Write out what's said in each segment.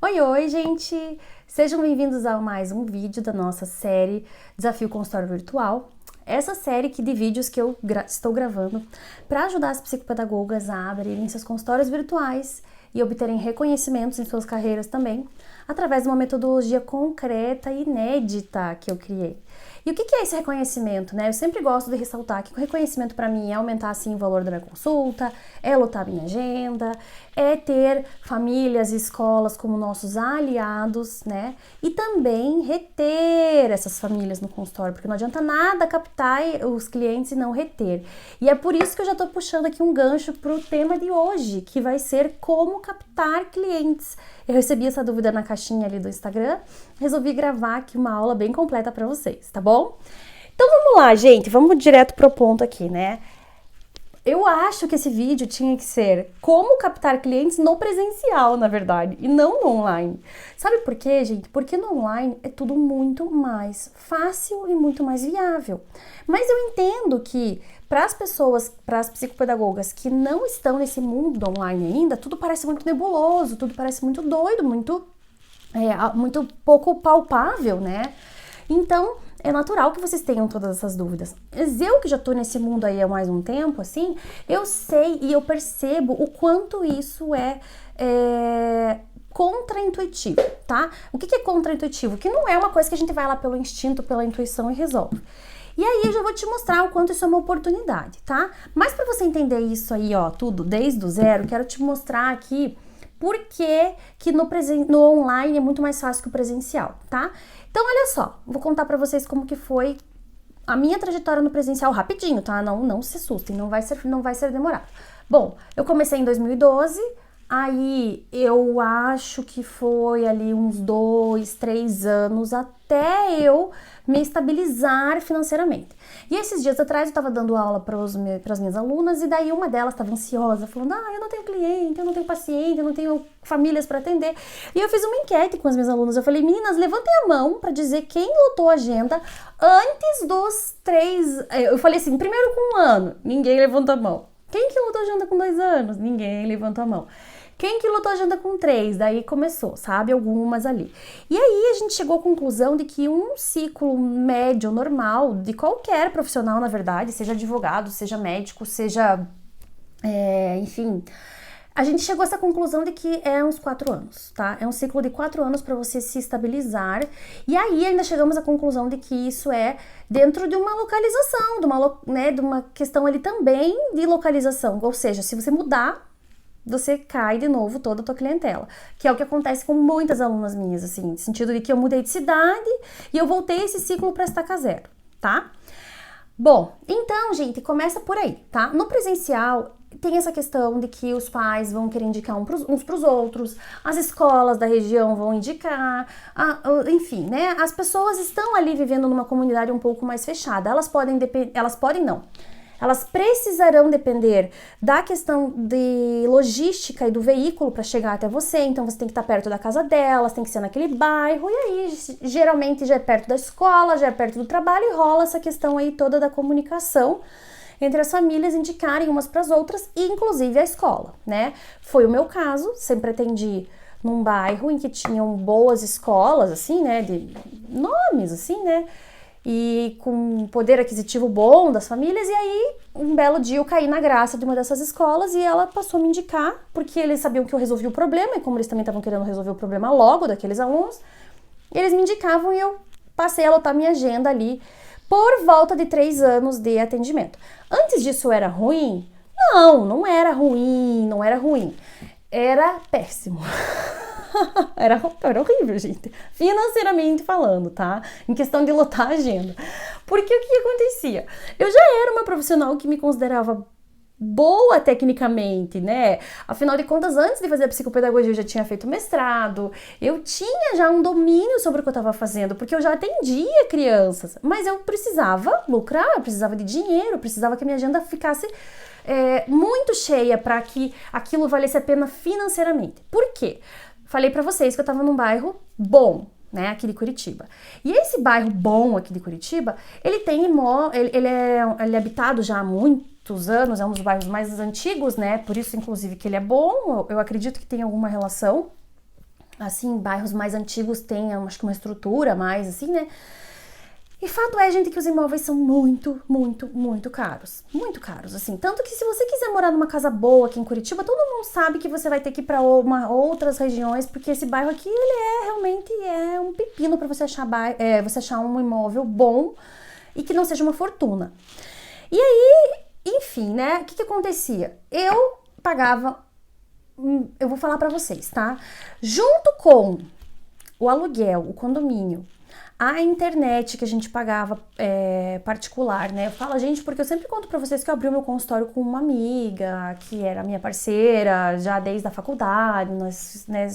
Oi, oi, gente! Sejam bem-vindos a mais um vídeo da nossa série Desafio Consultório Virtual. Essa série de vídeos que eu estou gravando para ajudar as psicopedagogas a abrirem seus consultórios virtuais e obterem reconhecimentos em suas carreiras também, através de uma metodologia concreta e inédita que eu criei. E o que é esse reconhecimento, né? Eu sempre gosto de ressaltar que o reconhecimento para mim é aumentar, assim, o valor da minha consulta, é lotar minha agenda, é ter famílias e escolas como nossos aliados, né? E também reter essas famílias no consultório, porque não adianta nada captar os clientes e não reter. E é por isso que eu já tô puxando aqui um gancho pro tema de hoje, que vai ser como captar clientes. Eu recebi essa dúvida na caixinha ali do Instagram, resolvi gravar aqui uma aula bem completa para vocês, tá bom? Então vamos lá, gente, vamos direto pro ponto aqui, né? Eu acho que esse vídeo tinha que ser como captar clientes no presencial, na verdade, e não no online. Sabe por quê, gente? Porque no online é tudo muito mais fácil e muito mais viável. Mas eu entendo que para as pessoas, para as psicopedagogas que não estão nesse mundo do online ainda, tudo parece muito nebuloso, tudo parece muito doido, muito pouco palpável, né? Então, é natural que vocês tenham todas essas dúvidas. Mas eu que já tô nesse mundo aí há mais um tempo, assim, eu sei e eu percebo o quanto isso é contraintuitivo, tá? O que é contraintuitivo? Que não é uma coisa que a gente vai lá pelo instinto, pela intuição e resolve. E aí eu já vou te mostrar o quanto isso é uma oportunidade, tá? Mas para você entender isso aí, ó, tudo desde o zero, quero te mostrar aqui por que no online é muito mais fácil que o presencial, tá? Então, olha só, vou contar pra vocês como que foi a minha trajetória no presencial rapidinho, tá? Não se assustem, não vai ser demorado. Bom, eu comecei em 2012, aí eu acho que foi ali uns 2, 3 anos até eu me estabilizar financeiramente. E esses dias atrás eu tava dando aula para as minhas alunas e daí uma delas estava ansiosa, falando: eu não tenho cliente, eu não tenho paciente, eu não tenho famílias para atender. E eu fiz uma enquete com as minhas alunas, eu falei: meninas, levantem a mão para dizer quem lotou a agenda antes dos 3... Eu falei assim, primeiro com 1 ano, ninguém levantou a mão. Quem que lotou a agenda com 2 anos? Ninguém levantou a mão. Quem que lotou a agenda com 3? Daí começou, sabe? Algumas ali. E aí a gente chegou à conclusão de que um ciclo médio, normal, de qualquer profissional, na verdade, seja advogado, seja médico, seja... enfim... A gente chegou a essa conclusão de que é uns 4 anos, tá? É um ciclo de 4 anos para você se estabilizar. E aí ainda chegamos à conclusão de que isso é dentro de uma localização, de uma questão ali também de localização. Ou seja, se você mudar, você cai de novo toda a tua clientela. Que é o que acontece com muitas alunas minhas, assim, no sentido de que eu mudei de cidade e eu voltei esse ciclo para estaca zero, tá? Bom, então, gente, começa por aí, tá? No presencial, tem essa questão de que os pais vão querer indicar uns para os outros, as escolas da região vão indicar, enfim, né? As pessoas estão ali vivendo numa comunidade um pouco mais fechada. Elas precisarão depender da questão de logística e do veículo para chegar até você, então você tem que estar perto da casa delas, tem que ser naquele bairro, e aí geralmente já é perto da escola, já é perto do trabalho e rola essa questão aí toda da comunicação entre as famílias indicarem umas para as outras, e inclusive a escola, né? Foi o meu caso, sempre atendi num bairro em que tinham boas escolas, assim, né, de nomes, assim, né, e com poder aquisitivo bom das famílias, e aí um belo dia eu caí na graça de uma dessas escolas e ela passou a me indicar, porque eles sabiam que eu resolvi o problema, e como eles também estavam querendo resolver o problema logo daqueles alunos, eles me indicavam e eu passei a lotar minha agenda ali por volta de 3 anos de atendimento. Antes disso era ruim? Não era ruim, era péssimo. Era horrível, gente. Financeiramente falando, tá? Em questão de lotar a agenda. Porque o que acontecia? Eu já era uma profissional que me considerava boa tecnicamente, né? Afinal de contas, antes de fazer a psicopedagogia, eu já tinha feito mestrado, eu tinha já um domínio sobre o que eu estava fazendo, porque eu já atendia crianças, mas eu precisava lucrar, eu precisava de dinheiro, eu precisava que a minha agenda ficasse muito cheia para que aquilo valesse a pena financeiramente. Por quê? Falei para vocês que eu estava num bairro bom, né, aqui de Curitiba. E esse bairro bom aqui de Curitiba, ele é habitado já há muitos anos, é um dos bairros mais antigos, né, por isso inclusive que ele é bom, eu acredito que tem alguma relação. assim, bairros mais antigos têm, acho que uma estrutura mais, assim, né? E fato é, gente, que os imóveis são muito, muito, muito caros. Muito caros, assim. Tanto que se você quiser morar numa casa boa aqui em Curitiba, todo mundo sabe que você vai ter que ir para outras regiões, porque esse bairro aqui, ele realmente é um pepino para você achar, você achar um imóvel bom e que não seja uma fortuna. E aí, enfim, né? O que acontecia? Eu pagava, eu vou falar para vocês, tá? Junto com o aluguel, o condomínio, a internet que a gente pagava particular, né? Eu falo, gente, porque eu sempre conto pra vocês que eu abri o meu consultório com uma amiga, que era minha parceira, já desde a faculdade, nós, né,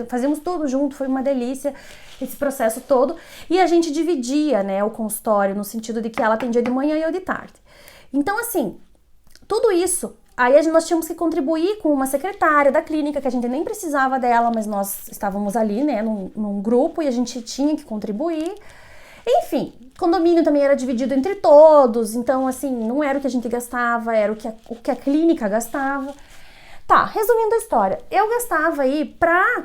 fazíamos tudo junto, foi uma delícia esse processo todo. E a gente dividia, né, o consultório, no sentido de que ela atendia de manhã e eu de tarde. Então, assim, tudo isso... Aí nós tínhamos que contribuir com uma secretária da clínica, que a gente nem precisava dela, mas nós estávamos ali, né, num grupo e a gente tinha que contribuir. Enfim, condomínio também era dividido entre todos, então, assim, não era o que a gente gastava, era o que a clínica gastava. Tá, resumindo a história, eu gastava aí pra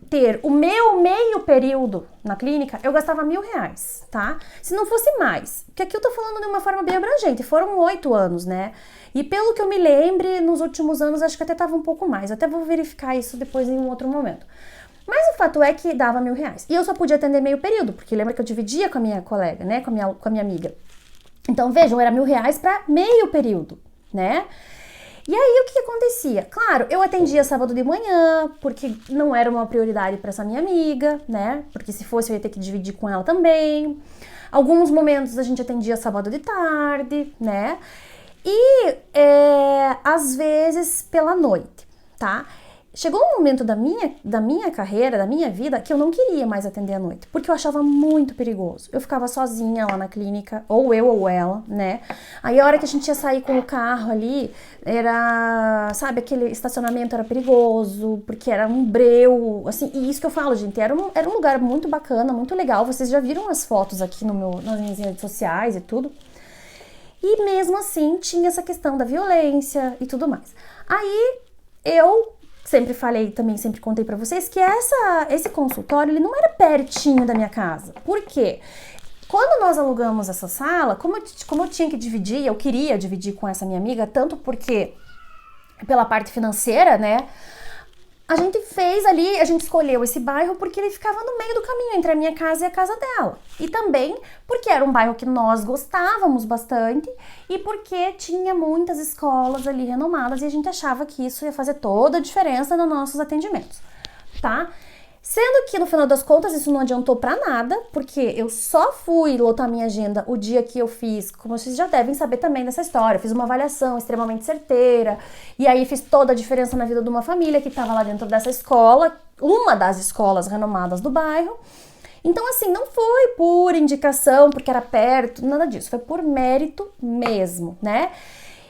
ter o meu meio período na clínica, eu gastava R$1.000, tá? Se não fosse mais, porque aqui eu tô falando de uma forma bem abrangente, foram 8 anos, né? E pelo que eu me lembre, nos últimos anos, acho que até tava um pouco mais, eu até vou verificar isso depois em um outro momento. Mas o fato é que dava R$1.000, e eu só podia atender meio período, porque lembra que eu dividia com a minha colega, né, com a minha amiga. Então, vejam, era R$1.000 para meio período, né? E aí, o que acontecia? Claro, eu atendia sábado de manhã, porque não era uma prioridade para essa minha amiga, né? Porque se fosse, eu ia ter que dividir com ela também. Alguns momentos a gente atendia sábado de tarde, né? E, às vezes, pela noite, tá? Chegou um momento da minha carreira, da minha vida, que eu não queria mais atender à noite, porque eu achava muito perigoso. Eu ficava sozinha lá na clínica, ou eu ou ela, né? Aí a hora que a gente ia sair com o carro ali, sabe, aquele estacionamento era perigoso, porque era um breu, assim, e isso que eu falo, gente, era um lugar muito bacana, muito legal. Vocês já viram as fotos aqui nas minhas redes sociais e tudo. E mesmo assim, tinha essa questão da violência e tudo mais. Aí, eu sempre falei, também sempre contei pra vocês, que esse consultório, ele não era pertinho da minha casa. Por quê? Quando nós alugamos essa sala, como eu tinha que dividir, eu queria dividir com essa minha amiga, tanto porque, pela parte financeira, né, a gente escolheu esse bairro porque ele ficava no meio do caminho entre a minha casa e a casa dela. E também porque era um bairro que nós gostávamos bastante e porque tinha muitas escolas ali renomadas e a gente achava que isso ia fazer toda a diferença nos nossos atendimentos, tá? Sendo que, no final das contas, isso não adiantou pra nada, porque eu só fui lotar minha agenda o dia que eu fiz, como vocês já devem saber também dessa história, fiz uma avaliação extremamente certeira, e aí fiz toda a diferença na vida de uma família que estava lá dentro dessa escola, uma das escolas renomadas do bairro. Então, assim, não foi por indicação, porque era perto, nada disso, foi por mérito mesmo, né?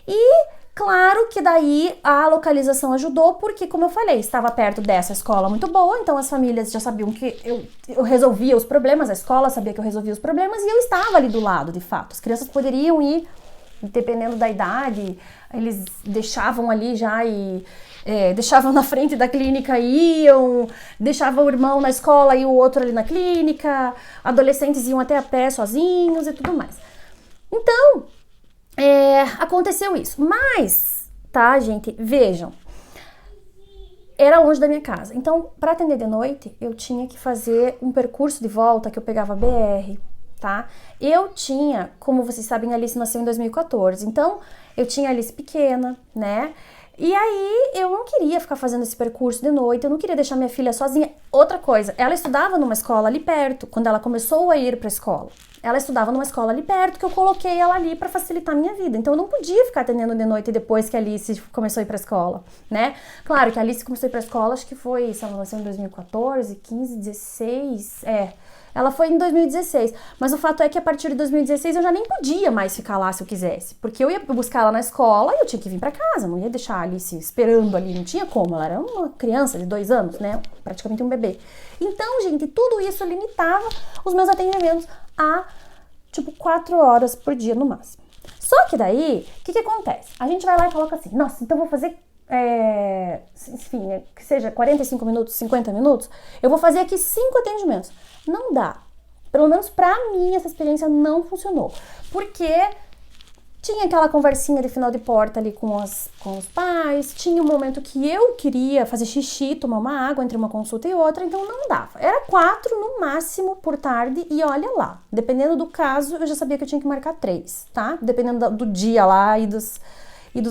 E claro que daí a localização ajudou, porque, como eu falei, estava perto dessa escola muito boa, então as famílias já sabiam que eu resolvia os problemas, a escola sabia que eu resolvia os problemas e eu estava ali do lado, de fato. As crianças poderiam ir, dependendo da idade, eles deixavam ali já e deixavam na frente da clínica, iam, deixavam o irmão na escola e o outro ali na clínica, adolescentes iam até a pé sozinhos e tudo mais. Então, aconteceu isso, mas, tá, gente, vejam, era longe da minha casa, então, para atender de noite, eu tinha que fazer um percurso de volta, que eu pegava BR, tá, eu tinha, como vocês sabem, a Alice nasceu em 2014, então, eu tinha a Alice pequena, né, e aí, eu não queria ficar fazendo esse percurso de noite, eu não queria deixar minha filha sozinha. Outra coisa, ela estudava numa escola ali perto, quando ela começou a ir pra escola. Ela estudava numa escola ali perto, que eu coloquei ela ali pra facilitar a minha vida. Então, eu não podia ficar atendendo de noite depois que a Alice começou a ir pra escola, né? Claro que a Alice começou a ir pra escola, acho que foi, se ela nasceu em 2014, 15, 16, ela foi em 2016, mas o fato é que a partir de 2016 eu já nem podia mais ficar lá se eu quisesse, porque eu ia buscar ela na escola e eu tinha que vir pra casa, não ia deixar a Alice esperando ali, não tinha como, ela era uma criança de 2 anos, né, praticamente um bebê. Então, gente, tudo isso limitava os meus atendimentos a, 4 horas por dia no máximo. Só que daí, o que acontece? A gente vai lá e coloca assim, nossa, então vou fazer enfim, que seja 45 minutos, 50 minutos, eu vou fazer aqui 5 atendimentos. Não dá. Pelo menos pra mim, essa experiência não funcionou. Porque tinha aquela conversinha de final de porta ali com os pais, tinha um momento que eu queria fazer xixi, tomar uma água entre uma consulta e outra, então não dava. Era 4 no máximo por tarde e olha lá, dependendo do caso, eu já sabia que eu tinha que marcar 3, tá? Dependendo do dia lá e dos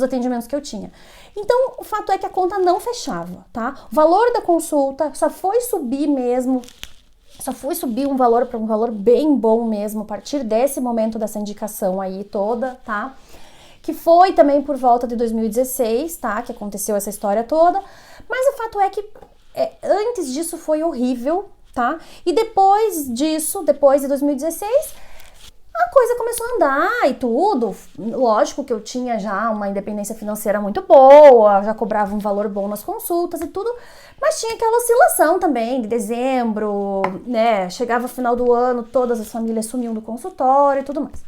atendimentos que eu tinha. Então, o fato é que a conta não fechava, tá? O valor da consulta só foi subir mesmo, só foi subir um valor para um valor bem bom mesmo, a partir desse momento dessa indicação aí toda, tá? Que foi também por volta de 2016, tá? Que aconteceu essa história toda. Mas o fato é que antes disso foi horrível, tá? E depois disso, depois de 2016, a coisa começou a andar e tudo. Lógico que eu tinha já uma independência financeira muito boa, já cobrava um valor bom nas consultas e tudo, mas tinha aquela oscilação também de dezembro, né? Chegava o final do ano, todas as famílias sumiam do consultório e tudo mais.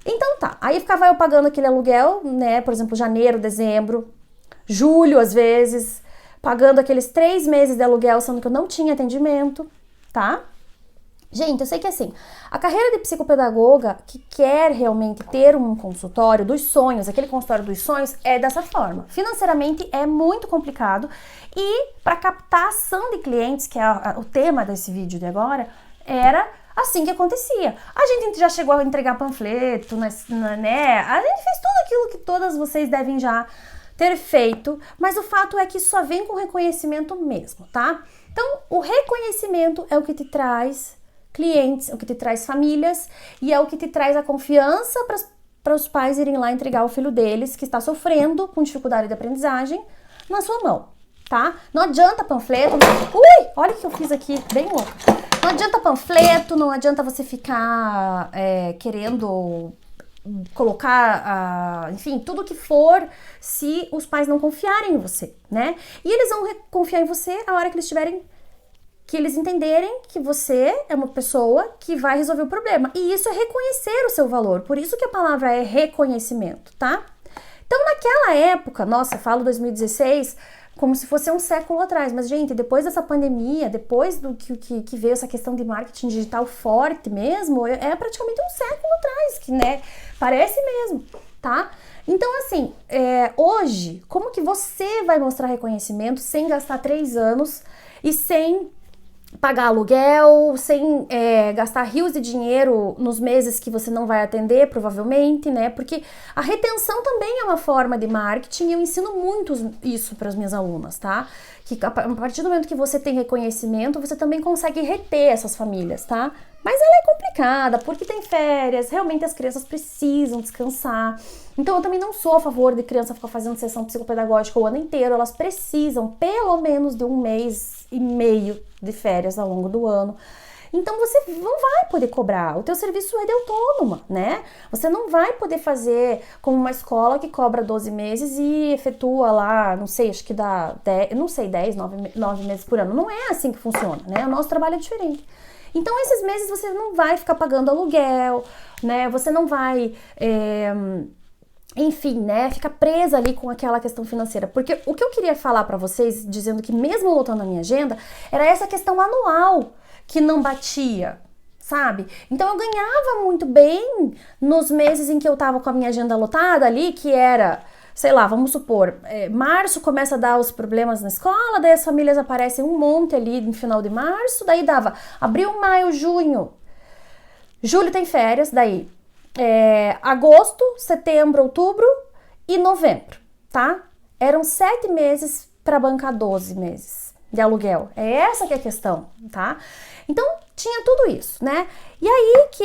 Então tá, aí ficava eu pagando aquele aluguel, né? Por exemplo, janeiro, dezembro, julho às vezes, pagando aqueles 3 meses de aluguel, sendo que eu não tinha atendimento, tá? Gente, eu sei que assim, a carreira de psicopedagoga que quer realmente ter um consultório dos sonhos, aquele consultório dos sonhos, é dessa forma. Financeiramente é muito complicado e para captação de clientes, que é o tema desse vídeo de agora, era assim que acontecia. A gente já chegou a entregar panfleto, né? A gente fez tudo aquilo que todas vocês devem já ter feito, mas o fato é que só vem com reconhecimento mesmo, tá? Então, o reconhecimento é o que te traz clientes, é o que te traz famílias e é o que te traz a confiança para os pais irem lá entregar o filho deles que está sofrendo com dificuldade de aprendizagem na sua mão, tá? Não adianta panfleto, olha o que eu fiz aqui, bem louco. Não adianta panfleto, não adianta você ficar querendo colocar, enfim, tudo que for, se os pais não confiarem em você, né? E eles vão confiar em você a hora que eles entenderem que você é uma pessoa que vai resolver o problema. E isso é reconhecer o seu valor. Por isso que a palavra é reconhecimento, tá? Então, naquela época, nossa, eu falo 2016 como se fosse um século atrás. Mas, gente, depois dessa pandemia, depois do que veio essa questão de marketing digital forte mesmo, é praticamente um século atrás, que, né, parece mesmo, tá? Então, assim, hoje, como que você vai mostrar reconhecimento sem gastar 3 anos e sem pagar aluguel, sem gastar rios de dinheiro nos meses que você não vai atender, provavelmente, né? Porque a retenção também é uma forma de marketing e eu ensino muito isso para as minhas alunas, tá? Que a partir do momento que você tem reconhecimento, você também consegue reter essas famílias, tá? Mas ela é complicada, porque tem férias, realmente as crianças precisam descansar. Então eu também não sou a favor de criança ficar fazendo sessão psicopedagógica o ano inteiro, elas precisam pelo menos de 1 mês e meio de férias ao longo do ano. Então você não vai poder cobrar, o teu serviço é de autônoma, né? Você não vai poder fazer como uma escola que cobra 12 meses e efetua lá, não sei, acho que dá 10, não sei, 10, 9 meses por ano. Não é assim que funciona, né? O nosso trabalho é diferente. Então esses meses você não vai ficar pagando aluguel, né? Você não vai... enfim, né, fica presa ali com aquela questão financeira, porque o que eu queria falar pra vocês, dizendo que mesmo lotando a minha agenda, era essa questão anual que não batia, sabe? Então eu ganhava muito bem nos meses em que eu tava com a minha agenda lotada ali, que era, sei lá, vamos supor, março começa a dar os problemas na escola, daí as famílias aparecem um monte ali no final de março, daí dava abril, maio, junho, julho tem férias, daí agosto, setembro, outubro e novembro, tá? Eram 7 meses para bancar 12 meses de aluguel. É essa que é a questão, tá? Então, tinha tudo isso, né? E aí que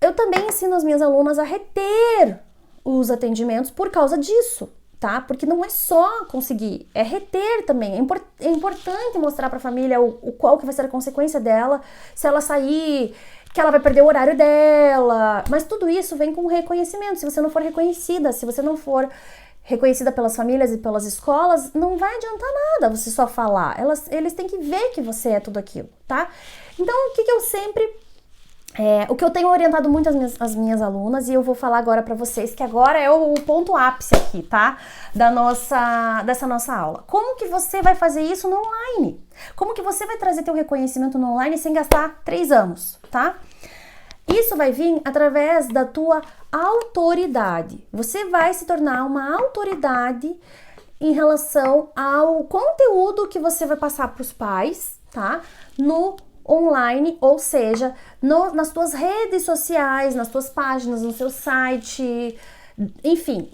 eu também ensino as minhas alunas a reter os atendimentos por causa disso, tá? Porque não é só conseguir, é reter também. É importante mostrar para a família qual que vai ser a consequência dela se ela sair, que ela vai perder o horário dela, mas tudo isso vem com reconhecimento. Se você não for reconhecida, se você não for reconhecida pelas famílias e pelas escolas, não vai adiantar nada você só falar. Eles têm que ver que você é tudo aquilo, tá? Então, o que eu sempre O que eu tenho orientado muito as minhas alunas, e eu vou falar agora para vocês, que agora é o ponto ápice aqui, tá? Dessa nossa aula. Como que você vai fazer isso no online? Como que você vai trazer teu reconhecimento no online sem gastar 3 anos, tá? Isso vai vir através da tua autoridade. Você vai se tornar uma autoridade em relação ao conteúdo que você vai passar para os pais, tá? No online, ou seja, nas tuas redes sociais, nas tuas páginas, no seu site, enfim,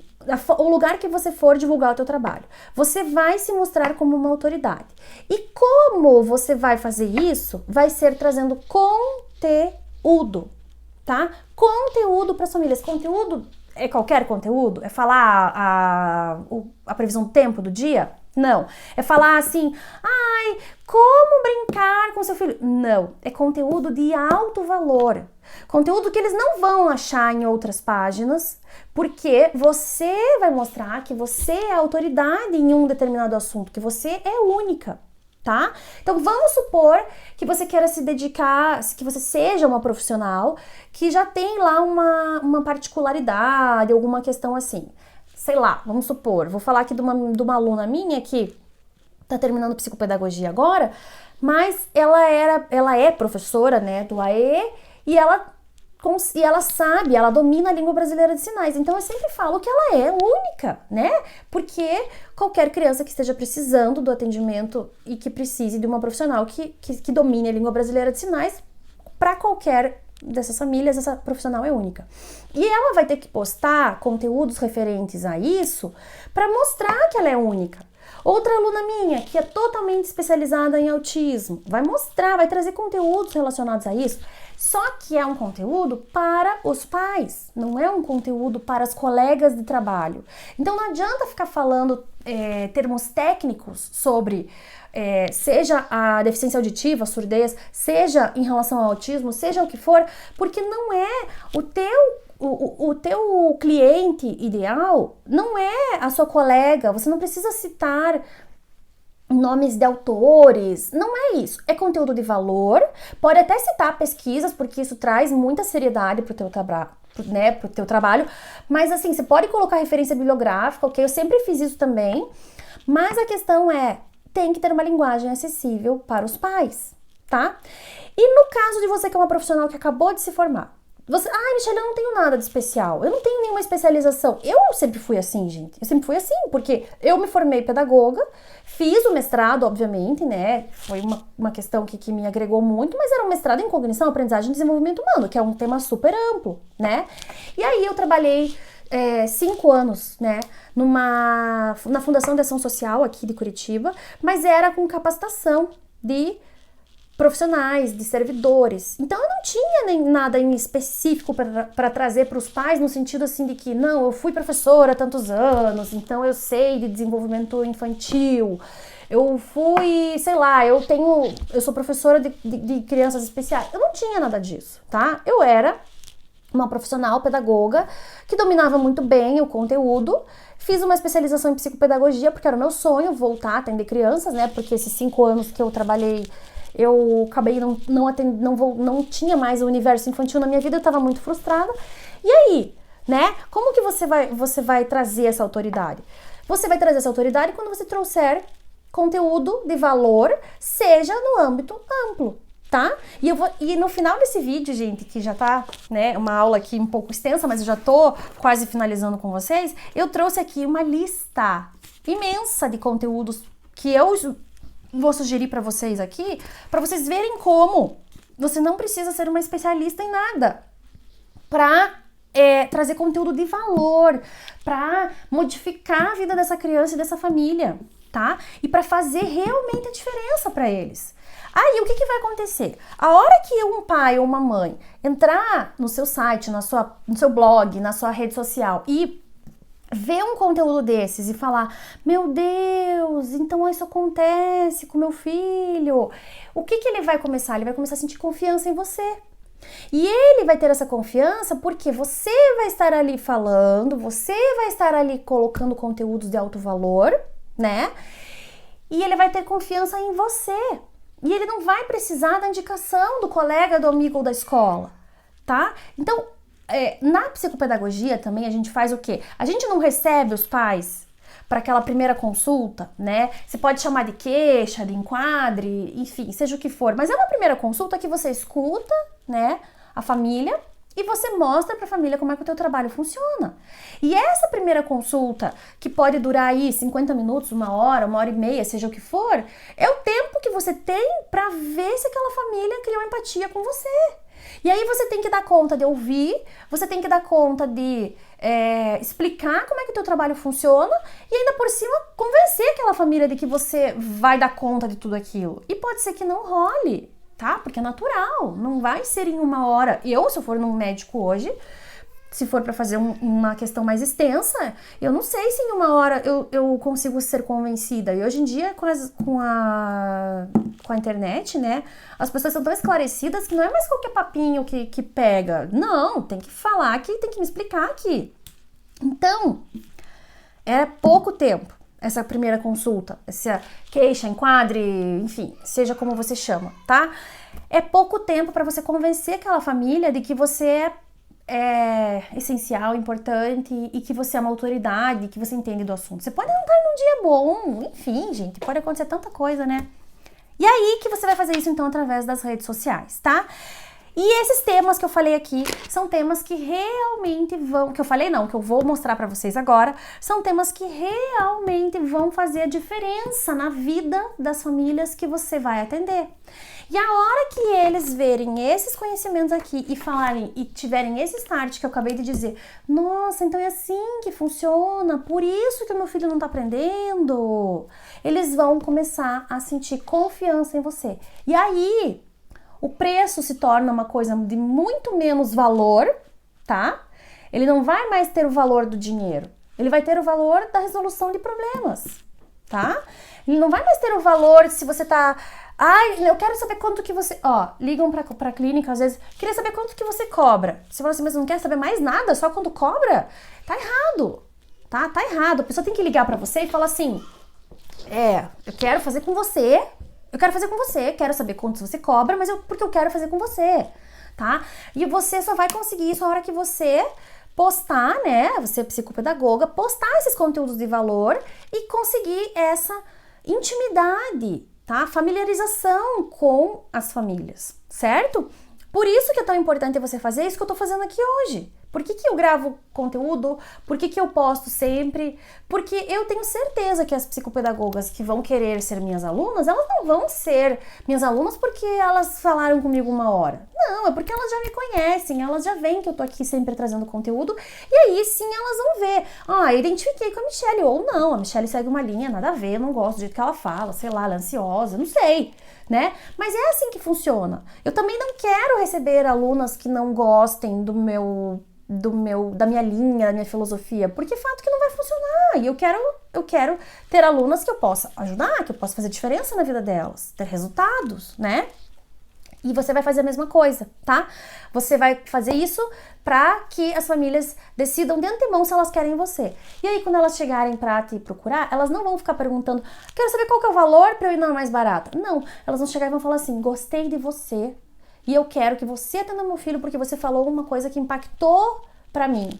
o lugar que você for divulgar o teu trabalho. Você vai se mostrar como uma autoridade. E como você vai fazer isso? Vai ser trazendo conteúdo, tá? Conteúdo para as famílias. Conteúdo é qualquer conteúdo? É falar a previsão do tempo do dia? Não. É falar assim, ai, como brincar com seu filho? Não. É conteúdo de alto valor. Conteúdo que eles não vão achar em outras páginas, porque você vai mostrar que você é autoridade em um determinado assunto, que você é única, tá? Então vamos supor que você queira se dedicar, que você seja uma profissional que já tem lá uma particularidade, alguma questão assim. Sei lá, vamos supor, vou falar aqui de uma aluna minha que tá terminando psicopedagogia agora, mas ela é professora, né, do AE, e ela sabe, ela domina a língua brasileira de sinais. Então eu sempre falo que ela é única, né? Porque qualquer criança que esteja precisando do atendimento e que precise de uma profissional que domine a língua brasileira de sinais, para qualquer dessas famílias, essa profissional é única. E ela vai ter que postar conteúdos referentes a isso para mostrar que ela é única. Outra aluna minha, que é totalmente especializada em autismo, vai mostrar, vai trazer conteúdos relacionados a isso, só que é um conteúdo para os pais, não é um conteúdo para as colegas de trabalho. Então não adianta ficar falando termos técnicos sobre seja a deficiência auditiva, a surdez, seja em relação ao autismo, seja o que for, porque não é o teu cliente ideal, não é a sua colega. Você não precisa citar nomes de autores, não é isso. É conteúdo de valor, pode até citar pesquisas, porque isso traz muita seriedade pro teu trabalho, mas assim, você pode colocar referência bibliográfica, ok? Eu sempre fiz isso também, mas a questão tem que ter uma linguagem acessível para os pais, tá? E no caso de você que é uma profissional que acabou de se formar, Michelle, eu não tenho nada de especial, eu não tenho nenhuma especialização. Eu sempre fui assim, gente, eu sempre fui assim, porque eu me formei pedagoga, fiz o mestrado, obviamente, né, foi uma questão que me agregou muito, mas era um mestrado em cognição, aprendizagem e desenvolvimento humano, que é um tema super amplo, né, e aí eu trabalhei 5 anos, né, na Fundação de Ação Social aqui de Curitiba, mas era com capacitação de profissionais, de servidores. Então eu não tinha nem nada em específico para trazer para os pais, no sentido assim de que, não, eu fui professora há tantos anos, então eu sei de desenvolvimento infantil, eu fui, sei lá, eu sou professora de crianças especiais. Eu não tinha nada disso, tá? Eu era uma profissional pedagoga que dominava muito bem o conteúdo, fiz uma especialização em psicopedagogia, porque era o meu sonho voltar a atender crianças, né? Porque esses 5 anos que eu trabalhei, eu acabei não tinha mais o universo infantil na minha vida, eu estava muito frustrada. E aí, né? Como que você vai trazer essa autoridade? Você vai trazer essa autoridade quando você trouxer conteúdo de valor, seja no âmbito amplo, tá? E no final desse vídeo, gente, que já tá, né, uma aula aqui um pouco extensa, mas eu já tô quase finalizando com vocês, eu trouxe aqui uma lista imensa de conteúdos que eu vou sugerir para vocês aqui, para vocês verem como você não precisa ser uma especialista em nada para trazer conteúdo de valor, para modificar a vida dessa criança e dessa família, tá? E para fazer realmente a diferença para eles. Aí, o que vai acontecer? A hora que um pai ou uma mãe entrar no seu site, no seu blog, na sua rede social e ver um conteúdo desses e falar, meu Deus, então isso acontece com meu filho, o que ele vai começar? Ele vai começar a sentir confiança em você. E ele vai ter essa confiança porque você vai estar ali falando, você vai estar ali colocando conteúdos de alto valor, né? E ele vai ter confiança em você. E ele não vai precisar da indicação do colega, do amigo ou da escola. tá? Então, na psicopedagogia também a gente faz o quê? A gente não recebe os pais para aquela primeira consulta, né? Você pode chamar de queixa, de enquadre, enfim, seja o que for, mas é uma primeira consulta que você escuta, né, a família e você mostra para a família como é que o teu trabalho funciona. E essa primeira consulta, que pode durar aí 50 minutos, 1 hora e meia, seja o que for, é o tempo que você tem para ver se aquela família criou empatia com você. E aí você tem que dar conta de ouvir, você tem que dar conta de explicar como é que o teu trabalho funciona e ainda por cima convencer aquela família de que você vai dar conta de tudo aquilo. E pode ser que não role, tá? Porque é natural, não vai ser em 1 hora. Eu, se eu for num médico hoje, se for para fazer uma questão mais extensa, eu não sei se em 1 hora eu consigo ser convencida. E hoje em dia, com a internet, né, as pessoas são tão esclarecidas que não é mais qualquer papinho que pega. Não, tem que falar aqui, tem que me explicar aqui. Então, é pouco tempo essa primeira consulta, essa queixa, enquadre, enfim, seja como você chama, tá? É pouco tempo para você convencer aquela família de que você é essencial, importante e que você é uma autoridade, que você entende do assunto. Você pode não estar num dia bom, enfim, gente, pode acontecer tanta coisa, né? E aí que você vai fazer isso, então, através das redes sociais, tá? E esses temas que eu falei aqui são temas que realmente vão... Que eu falei não, que eu vou mostrar pra vocês agora. São temas que realmente vão fazer a diferença na vida das famílias que você vai atender. E a hora que eles verem esses conhecimentos aqui e falarem e tiverem esse start que eu acabei de dizer, nossa, então é assim que funciona, por isso que o meu filho não tá aprendendo, eles vão começar a sentir confiança em você. E aí, o preço se torna uma coisa de muito menos valor, tá? Ele não vai mais ter o valor do dinheiro, ele vai ter o valor da resolução de problemas, tá? Ele não vai mais ter o valor se você tá... Ai, eu quero saber quanto que você... ligam pra clínica, às vezes, queria saber quanto que você cobra. Você fala assim, mas não quer saber mais nada, só quanto cobra? Tá errado, tá? Tá errado. A pessoa tem que ligar pra você e falar assim, eu quero fazer com você, quero saber quanto você cobra, mas porque eu quero fazer com você, tá? E você só vai conseguir isso a hora que você postar, né? Você é psicopedagoga, postar esses conteúdos de valor e conseguir essa intimidade, tá? Familiarização com as famílias, certo? Por isso que é tão importante você fazer isso que eu tô fazendo aqui hoje. Por que que eu gravo conteúdo? Por que que eu posto sempre? Porque eu tenho certeza que as psicopedagogas que vão querer ser minhas alunas, elas não vão ser minhas alunas porque elas falaram comigo 1 hora. Não, é porque elas já me conhecem, elas já veem que eu tô aqui sempre trazendo conteúdo e aí sim elas vão ver. Identifiquei com a Michelle, ou não, a Michelle segue uma linha, nada a ver, eu não gosto do jeito que ela fala, sei lá, ela é ansiosa, não sei, né? Mas é assim que funciona. Eu também não quero receber alunas que não gostem da minha linha, da minha filosofia, porque é fato que não vai funcionar. E eu quero ter alunas que eu possa ajudar, que eu possa fazer diferença na vida delas, ter resultados, né? E você vai fazer a mesma coisa, tá? Você vai fazer isso para que as famílias decidam de antemão se elas querem você. E aí, quando elas chegarem para te procurar, elas não vão ficar perguntando, quero saber qual que é o valor para eu ir na mais barata. Não, elas vão chegar e vão falar assim, gostei de você e eu quero que você atenda meu filho porque você falou uma coisa que impactou para mim,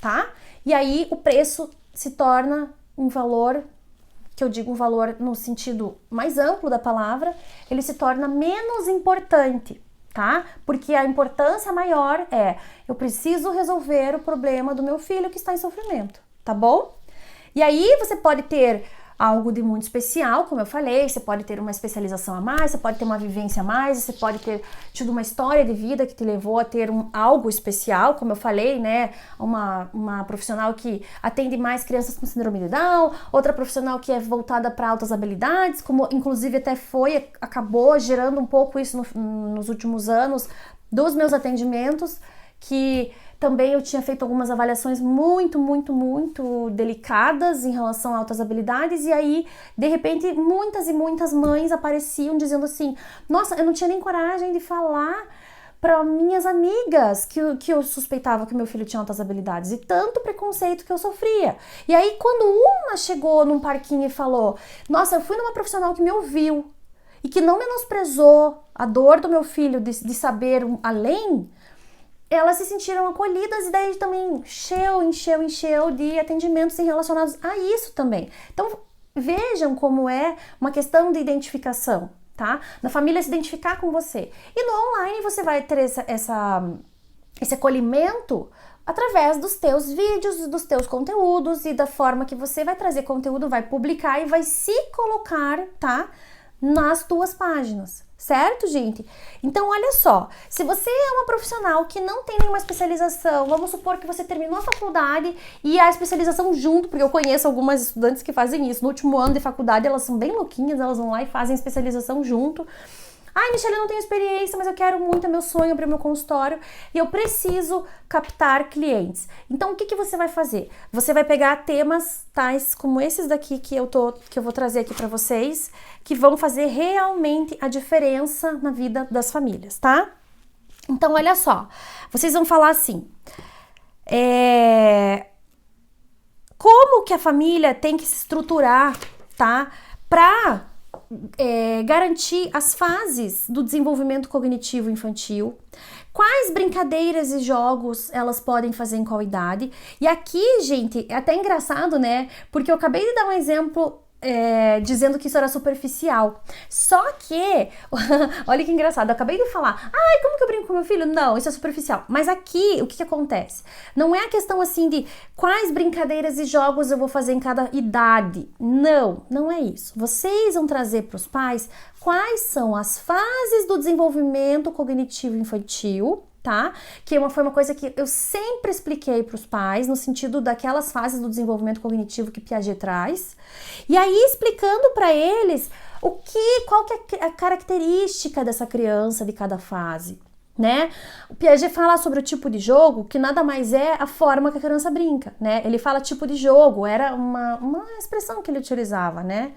tá? E aí, o preço se torna um valor, que eu digo um valor no sentido mais amplo da palavra, ele se torna menos importante, tá? Porque a importância maior eu preciso resolver o problema do meu filho que está em sofrimento, tá bom? E aí você pode ter algo de muito especial, como eu falei, você pode ter uma especialização a mais, você pode ter uma vivência a mais, você pode ter tido uma história de vida que te levou a ter algo especial, como eu falei, né, uma profissional que atende mais crianças com síndrome de Down, outra profissional que é voltada para altas habilidades, como inclusive até acabou gerando um pouco isso nos últimos anos dos meus atendimentos, que também eu tinha feito algumas avaliações muito, muito, muito delicadas em relação a altas habilidades e aí, de repente, muitas e muitas mães apareciam dizendo assim, nossa, eu não tinha nem coragem de falar para minhas amigas que eu suspeitava que meu filho tinha altas habilidades e tanto preconceito que eu sofria. E aí, quando uma chegou num parquinho e falou, nossa, eu fui numa profissional que me ouviu e que não menosprezou a dor do meu filho de saber além, elas se sentiram acolhidas e daí também encheu de atendimentos relacionados a isso também. Então, vejam como é uma questão de identificação, tá? Da família se identificar com você. E no online você vai ter esse acolhimento através dos teus vídeos, dos teus conteúdos e da forma que você vai trazer conteúdo, vai publicar e vai se colocar, tá? Nas tuas páginas, certo, gente? Então, olha só, se você é uma profissional que não tem nenhuma especialização, vamos supor que você terminou a faculdade e a especialização junto, porque eu conheço algumas estudantes que fazem isso, no último ano de faculdade elas são bem louquinhas, elas vão lá e fazem especialização junto. Ai, Michelle, eu não tenho experiência, mas eu quero muito, é meu sonho abrir meu consultório e eu preciso captar clientes. Então, o que você vai fazer? Você vai pegar temas tais como esses daqui que eu vou trazer aqui para vocês, que vão fazer realmente a diferença na vida das famílias, tá? Então, olha só, vocês vão falar assim, como que a família tem que se estruturar, tá? Para garantir as fases do desenvolvimento cognitivo infantil, quais brincadeiras e jogos elas podem fazer em qual idade. E aqui, gente, é até engraçado, né? Porque eu acabei de dar um exemplo dizendo que isso era superficial. Só que, olha que engraçado, eu acabei de falar, ai, como que eu brinco com meu filho? Não, isso é superficial. Mas aqui, o que acontece? Não é a questão assim de quais brincadeiras e jogos eu vou fazer em cada idade. Não, não é isso. Vocês vão trazer para os pais quais são as fases do desenvolvimento cognitivo infantil, tá? Que foi uma coisa que eu sempre expliquei para os pais, no sentido daquelas fases do desenvolvimento cognitivo que Piaget traz, e aí explicando para eles qual que é a característica dessa criança de cada fase, né? O Piaget fala sobre o tipo de jogo, que nada mais é a forma que a criança brinca, né? Ele fala tipo de jogo, era uma expressão que ele utilizava, né?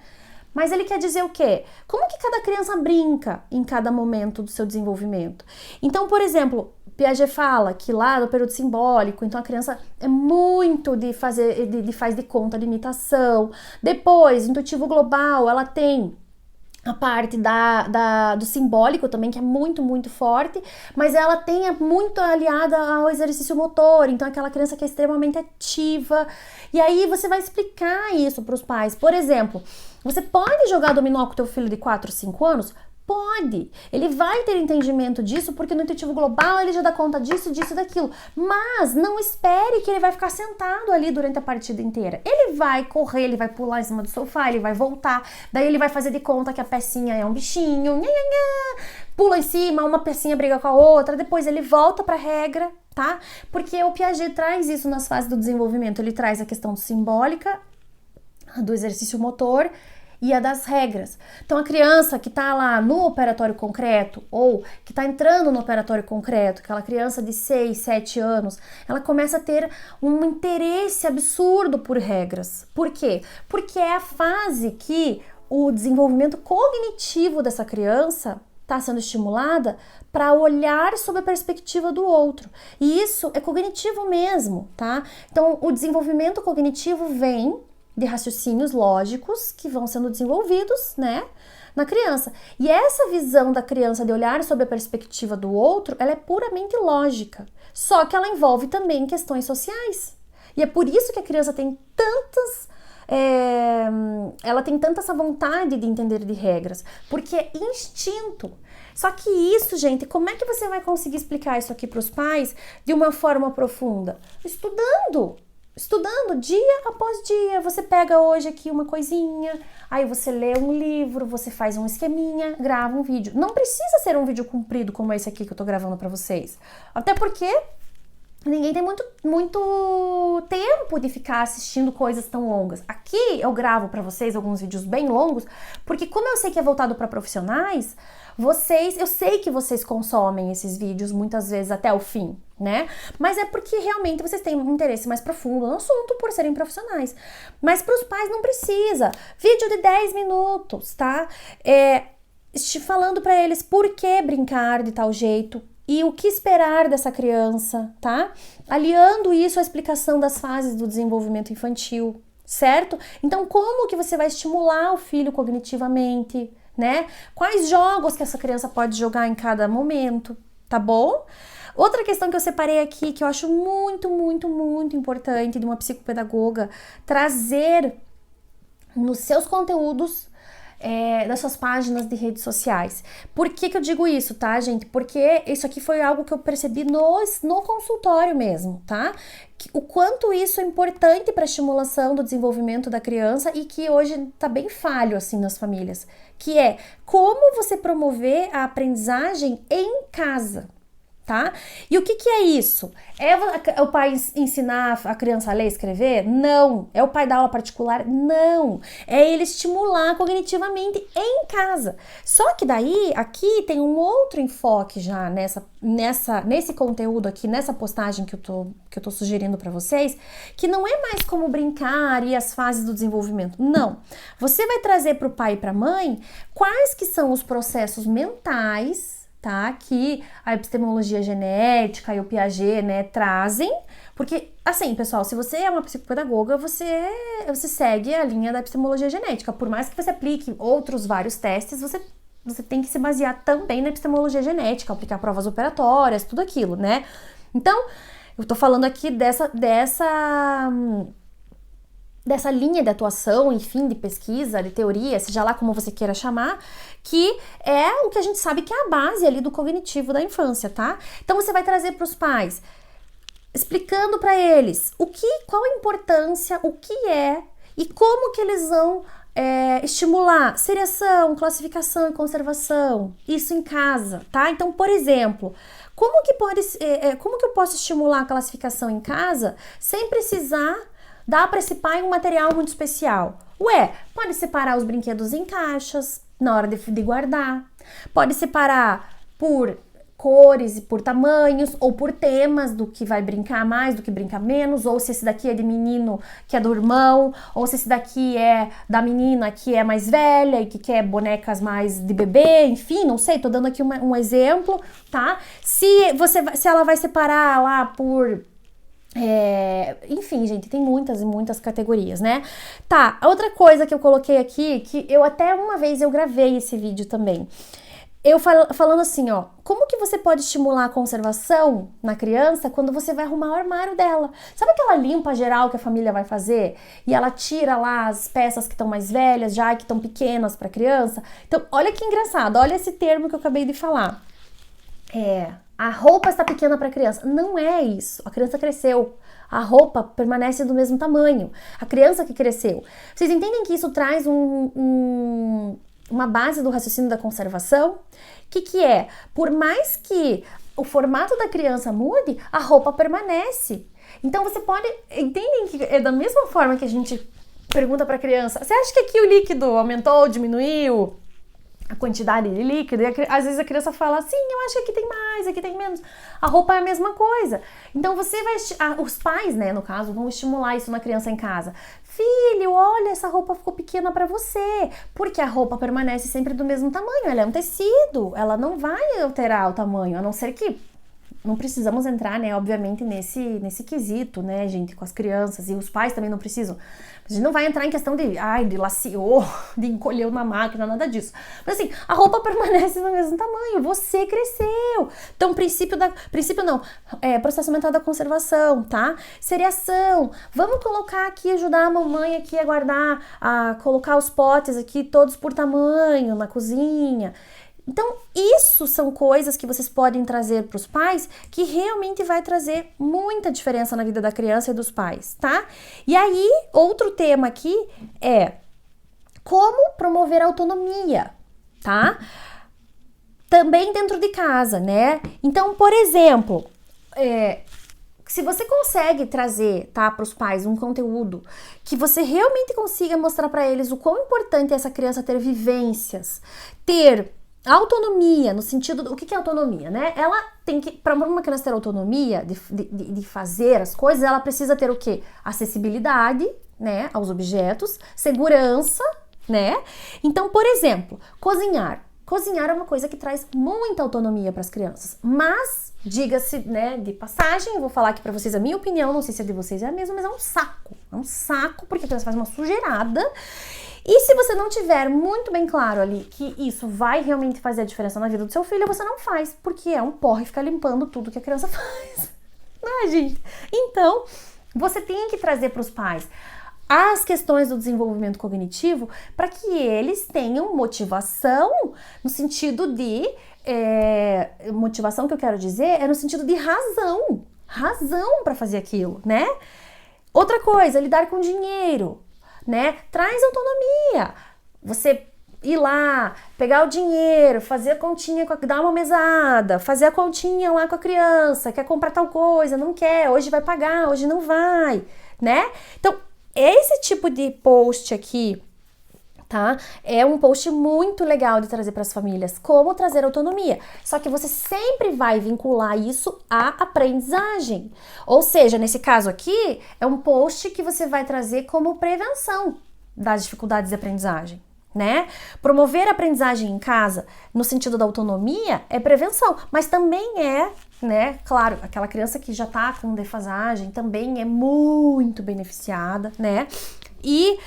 Mas ele quer dizer o quê? Como que cada criança brinca em cada momento do seu desenvolvimento? Então, por exemplo, Piaget fala que lá no período simbólico, então a criança é muito de fazer, faz de conta, de imitação. Depois, intuitivo global, ela tem a parte do simbólico também, que é muito, muito forte, mas ela tem muito aliada ao exercício motor, então aquela criança que é extremamente ativa. E aí você vai explicar isso para os pais. Por exemplo, você pode jogar dominó com o teu filho de 4, 5 anos? Pode, ele vai ter entendimento disso, porque no intuitivo global ele já dá conta disso, disso e daquilo, mas não espere que ele vai ficar sentado ali durante a partida inteira. Ele vai correr, ele vai pular em cima do sofá, ele vai voltar, daí ele vai fazer de conta que a pecinha é um bichinho, pula em cima, uma pecinha briga com a outra, depois ele volta para a regra, tá? Porque o Piaget traz isso nas fases do desenvolvimento, ele traz a questão simbólica, do exercício motor, e a das regras. Então, a criança que está lá no operatório concreto ou que está entrando no operatório concreto, aquela criança de 6, 7 anos, ela começa a ter um interesse absurdo por regras. Por quê? Porque é a fase que o desenvolvimento cognitivo dessa criança está sendo estimulada para olhar sob a perspectiva do outro. E isso é cognitivo mesmo, tá? Então, o desenvolvimento cognitivo vem de raciocínios lógicos que vão sendo desenvolvidos, né, na criança. E essa visão da criança de olhar sob a perspectiva do outro, ela é puramente lógica. Só que ela envolve também questões sociais. E é por isso que a criança tem ela tem tanta essa vontade de entender de regras, porque é instinto. Só que isso, gente, como é que você vai conseguir explicar isso aqui para os pais de uma forma profunda? Estudando dia após dia. Você pega hoje aqui uma coisinha, aí você lê um livro, você faz um esqueminha, grava um vídeo. Não precisa ser um vídeo comprido como esse aqui que eu tô gravando pra vocês. Até porque ninguém tem muito tempo de ficar assistindo coisas tão longas. Aqui eu gravo pra vocês alguns vídeos bem longos, porque como eu sei que é voltado pra profissionais, eu sei que vocês consomem esses vídeos muitas vezes até o fim, né? Mas é porque realmente vocês têm um interesse mais profundo no assunto por serem profissionais. Mas para os pais não precisa. Vídeo de 10 minutos, tá? Falando para eles por que brincar de tal jeito e o que esperar dessa criança, tá? Aliando isso à explicação das fases do desenvolvimento infantil, certo? Então, como que você vai estimular o filho cognitivamente, né? Quais jogos que essa criança pode jogar em cada momento, tá bom? Outra questão que eu separei aqui, que eu acho muito, muito, muito importante de uma psicopedagoga, trazer nos seus conteúdos das suas páginas de redes sociais. Por que eu digo isso, tá, gente? Porque isso aqui foi algo que eu percebi no consultório mesmo, tá? O quanto isso é importante para a estimulação do desenvolvimento da criança e que hoje tá bem falho, assim, nas famílias. Que é como você promover a aprendizagem em casa. Tá? E o que é isso? É o pai ensinar a criança a ler e escrever? Não. É o pai dar aula particular? Não. É ele estimular cognitivamente em casa. Só que daí, aqui tem um outro enfoque já nesse conteúdo aqui, nessa postagem que eu tô sugerindo para vocês, que não é mais como brincar e as fases do desenvolvimento. Não. Você vai trazer para o pai e para a mãe quais que são os processos mentais, tá? Que a epistemologia genética e o Piaget, né, trazem, porque, assim, pessoal, se você é uma psicopedagoga, você segue a linha da epistemologia genética, por mais que você aplique outros vários testes, você tem que se basear também na epistemologia genética, aplicar provas operatórias, tudo aquilo, né? Então, eu tô falando aqui dessa linha de atuação, enfim, de pesquisa, de teoria, seja lá como você queira chamar, que é o que a gente sabe que é a base ali do cognitivo da infância, tá? Então você vai trazer para os pais, explicando para eles qual a importância, o que é e como que eles vão estimular seriação, classificação e conservação, isso em casa, tá? Então, por exemplo, como que eu posso estimular a classificação em casa sem precisar dar para esse pai um material muito especial? Pode separar os brinquedos em caixas na hora de guardar. Pode separar por cores e por tamanhos, ou por temas do que vai brincar mais, do que brincar menos, ou se esse daqui é de menino, que é do irmão, ou se esse daqui é da menina que é mais velha e que quer bonecas mais de bebê, enfim, não sei, tô dando aqui um exemplo, tá? Se ela vai separar lá por... enfim, gente, tem muitas e muitas categorias, né? Tá, outra coisa que eu coloquei aqui, que eu até uma vez eu gravei esse vídeo também, eu falando assim, ó, como que você pode estimular a conservação na criança quando você vai arrumar o armário dela? Sabe aquela limpa geral que a família vai fazer? E ela tira lá as peças que estão mais velhas já, que estão pequenas para a criança? Então, olha que engraçado, olha esse termo que eu acabei de falar. A roupa está pequena para a criança. Não é isso. A criança cresceu. A roupa permanece do mesmo tamanho. A criança que cresceu. Vocês entendem que isso traz uma base do raciocínio da conservação? Que é? Por mais que o formato da criança mude, a roupa permanece. Então você pode... Entendem que é da mesma forma que a gente pergunta para a criança: você acha que aqui o líquido aumentou, diminuiu? A quantidade de líquido, e às vezes a criança fala, sim, eu acho que aqui tem mais, aqui tem menos. A roupa é a mesma coisa. Então você os pais, né, no caso, vão estimular isso na criança em casa. Filho, olha, essa roupa ficou pequena para você, porque a roupa permanece sempre do mesmo tamanho, ela é um tecido, ela não vai alterar o tamanho, a não ser que não precisamos entrar, né, obviamente, nesse quesito, né, gente, com as crianças, e os pais também não precisam. A gente não vai entrar em questão de laciou, de encolheu na máquina, nada disso. Mas assim, a roupa permanece no mesmo tamanho, você cresceu. Então, processo mental da conservação, tá? Seriação, vamos colocar aqui, ajudar a mamãe aqui a guardar, a colocar os potes aqui todos por tamanho na cozinha. Então, isso são coisas que vocês podem trazer para os pais que realmente vai trazer muita diferença na vida da criança e dos pais, tá? E aí, outro tema aqui é como promover a autonomia, tá? Também dentro de casa, né? Então, por exemplo, se você consegue trazer, tá, para os pais um conteúdo que você realmente consiga mostrar para eles o quão importante é essa criança ter vivências, ter autonomia, no sentido o que é autonomia, né? Ela tem que, para uma criança ter autonomia de fazer as coisas, ela precisa ter o quê? Acessibilidade, né, aos objetos, segurança, né? Então, por exemplo, cozinhar. Cozinhar é uma coisa que traz muita autonomia para as crianças, mas, diga-se, né, de passagem, eu vou falar aqui para vocês a minha opinião, não sei se a de vocês é a mesma, mas é um saco porque a criança faz uma sujeirada E se você não tiver muito bem claro ali que isso vai realmente fazer a diferença na vida do seu filho, você não faz, porque é um porre ficar limpando tudo que a criança faz. Não é, gente? Então, você tem que trazer para os pais as questões do desenvolvimento cognitivo para que eles tenham motivação no sentido de... motivação que eu quero dizer é no sentido de razão para fazer aquilo, né? Outra coisa, lidar com dinheiro, né? Traz autonomia. Você ir lá, pegar o dinheiro, fazer a continha, dar uma mesada, fazer a continha lá com a criança, quer comprar tal coisa, não quer, hoje vai pagar, hoje não vai, né? Então, esse tipo de post aqui, tá? É um post muito legal de trazer para as famílias, como trazer autonomia. Só que você sempre vai vincular isso à aprendizagem. Ou seja, nesse caso aqui, é um post que você vai trazer como prevenção das dificuldades de aprendizagem, né? Promover a aprendizagem em casa, no sentido da autonomia, é prevenção, mas também é, né, claro, aquela criança que já tá com defasagem também é muito beneficiada, né? E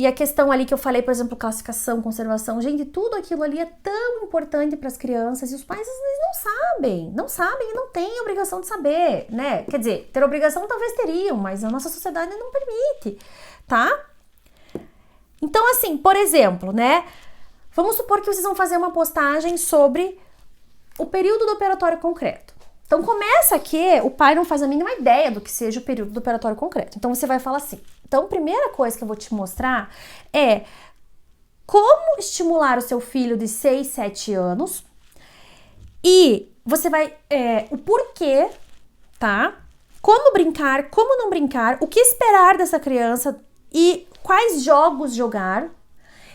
a questão ali que eu falei, por exemplo, classificação, conservação, gente, tudo aquilo ali é tão importante para as crianças e os pais às vezes não sabem e não têm obrigação de saber, né? Quer dizer, ter obrigação talvez teriam, mas a nossa sociedade não permite, tá? Então, assim, por exemplo, né? Vamos supor que vocês vão fazer uma postagem sobre o período do operatório concreto. Então, começa que o pai não faz a mínima ideia do que seja o período do operatório concreto. Então, você vai falar assim. Então, a primeira coisa que eu vou te mostrar é como estimular o seu filho de 6, 7 anos e você vai... o porquê, tá? Como brincar, como não brincar, o que esperar dessa criança e quais jogos jogar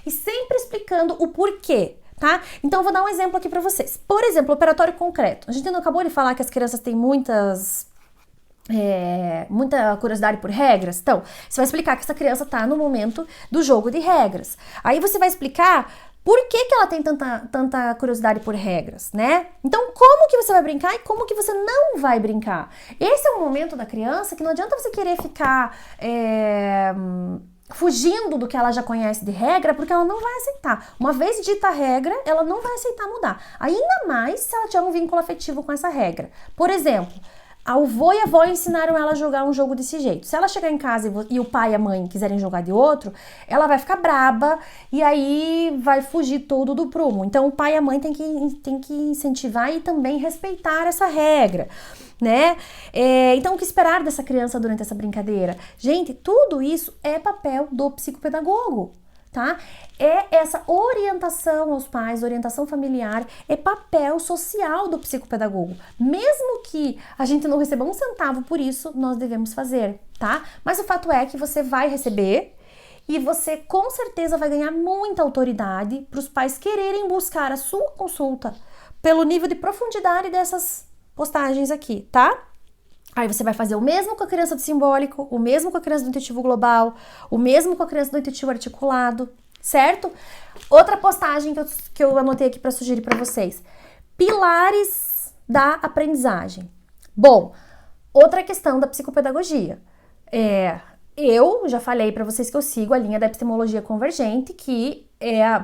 e sempre explicando o porquê, tá? Então, eu vou dar um exemplo aqui pra vocês. Por exemplo, operatório concreto. A gente não acabou de falar que as crianças têm muita curiosidade por regras? Então, você vai explicar que essa criança tá no momento do jogo de regras. Aí você vai explicar por que ela tem tanta curiosidade por regras, né? Então, como que você vai brincar e como que você não vai brincar? Esse é um momento da criança que não adianta você querer ficar... fugindo do que ela já conhece de regra, porque ela não vai aceitar. Uma vez dita a regra, ela não vai aceitar mudar. Ainda mais se ela tiver um vínculo afetivo com essa regra. Por exemplo, a avó e a avó ensinaram ela a jogar um jogo desse jeito. Se ela chegar em casa e o pai e a mãe quiserem jogar de outro, ela vai ficar braba e aí vai fugir todo do prumo. Então, o pai e a mãe tem que incentivar e também respeitar essa regra, né? Então, o que esperar dessa criança durante essa brincadeira? Gente, tudo isso é papel do psicopedagogo, tá? É essa orientação aos pais, orientação familiar, é papel social do psicopedagogo. Mesmo que a gente não receba um centavo por isso, nós devemos fazer, tá? Mas o fato é que você vai receber e você com certeza vai ganhar muita autoridade para os pais quererem buscar a sua consulta pelo nível de profundidade dessas postagens aqui, tá? Aí você vai fazer o mesmo com a criança do simbólico, o mesmo com a criança do intuitivo global, o mesmo com a criança do intuitivo articulado, certo? Outra postagem que eu anotei aqui para sugerir para vocês. Pilares da aprendizagem. Bom, outra questão da psicopedagogia. Eu já falei para vocês que eu sigo a linha da epistemologia convergente, que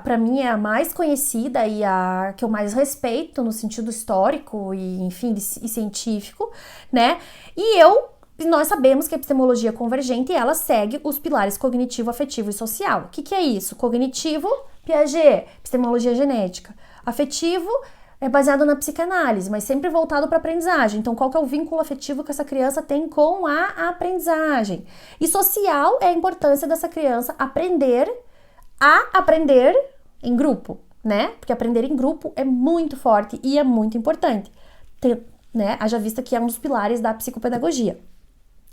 para mim é a mais conhecida e a que eu mais respeito no sentido histórico e, enfim, e científico, né? E nós sabemos que a epistemologia convergente, ela segue os pilares cognitivo, afetivo e social. O que é isso? Cognitivo, Piaget, epistemologia genética. Afetivo é baseado na psicanálise, mas sempre voltado para a aprendizagem. Então, qual que é o vínculo afetivo que essa criança tem com a aprendizagem? E social é a importância dessa criança aprender a aprender em grupo, né? Porque aprender em grupo é muito forte e é muito importante, né? Haja vista que é um dos pilares da psicopedagogia.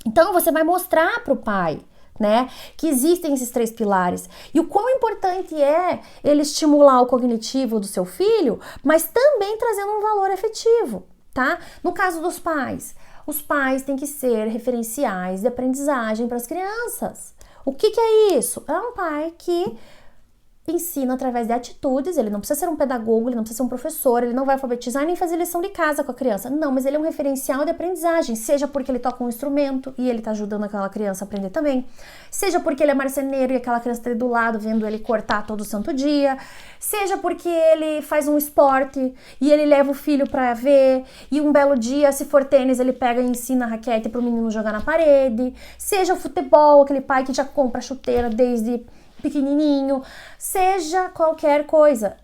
Então, você vai mostrar para o pai, né, que existem esses 3 pilares e o quão importante é ele estimular o cognitivo do seu filho, mas também trazendo um valor afetivo, tá? No caso dos pais, os pais têm que ser referenciais de aprendizagem para as crianças. O que é isso? É um pai que ensina através de atitudes, ele não precisa ser um pedagogo, ele não precisa ser um professor, ele não vai alfabetizar nem fazer lição de casa com a criança. Não, mas ele é um referencial de aprendizagem, seja porque ele toca um instrumento e ele tá ajudando aquela criança a aprender também, seja porque ele é marceneiro e aquela criança tá ali do lado vendo ele cortar todo santo dia, seja porque ele faz um esporte e ele leva o filho pra ver e um belo dia, se for tênis, ele pega e ensina a raquete pro menino jogar na parede, seja o futebol, aquele pai que já compra chuteira desde pequenininho, seja qualquer coisa,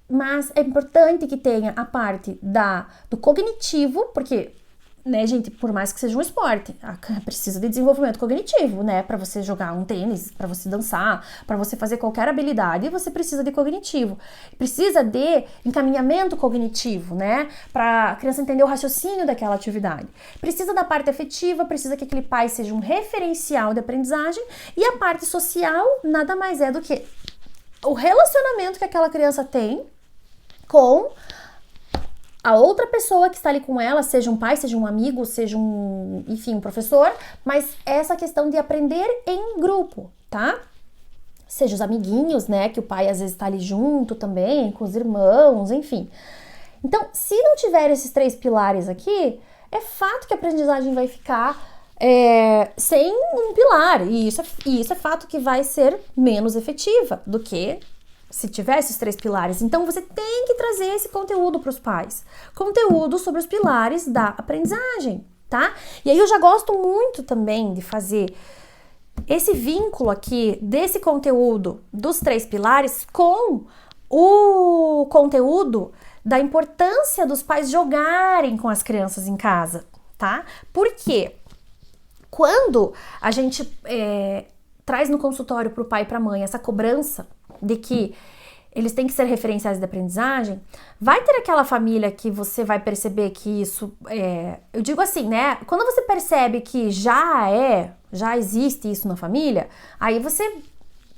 mas é importante que tenha a parte do cognitivo, porque, né, gente, por mais que seja um esporte, precisa de desenvolvimento cognitivo, né, para você jogar um tênis, para você dançar, para você fazer qualquer habilidade, você precisa de cognitivo, precisa de encaminhamento cognitivo, né, para a criança entender o raciocínio daquela atividade, precisa da parte afetiva, precisa que aquele pai seja um referencial de aprendizagem, e a parte social nada mais é do que o relacionamento que aquela criança tem com a outra pessoa que está ali com ela, seja um pai, seja um amigo, seja enfim, um professor, mas essa questão de aprender em grupo, tá? Seja os amiguinhos, né, que o pai às vezes está ali junto também, com os irmãos, enfim. Então, se não tiver esses 3 pilares aqui, é fato que a aprendizagem vai ficar sem um pilar, e isso é fato que vai ser menos efetiva do que se tiver esses 3 pilares. Então, você tem que trazer esse conteúdo para os pais. Conteúdo sobre os pilares da aprendizagem, tá? E aí eu já gosto muito também de fazer esse vínculo aqui desse conteúdo dos 3 pilares com o conteúdo da importância dos pais jogarem com as crianças em casa, tá? Por quê? Quando a gente traz no consultório para o pai e para a mãe essa cobrança de que eles têm que ser referenciais de aprendizagem, vai ter aquela família que você vai perceber que isso eu digo assim, né? Quando você percebe que já existe isso na família, aí você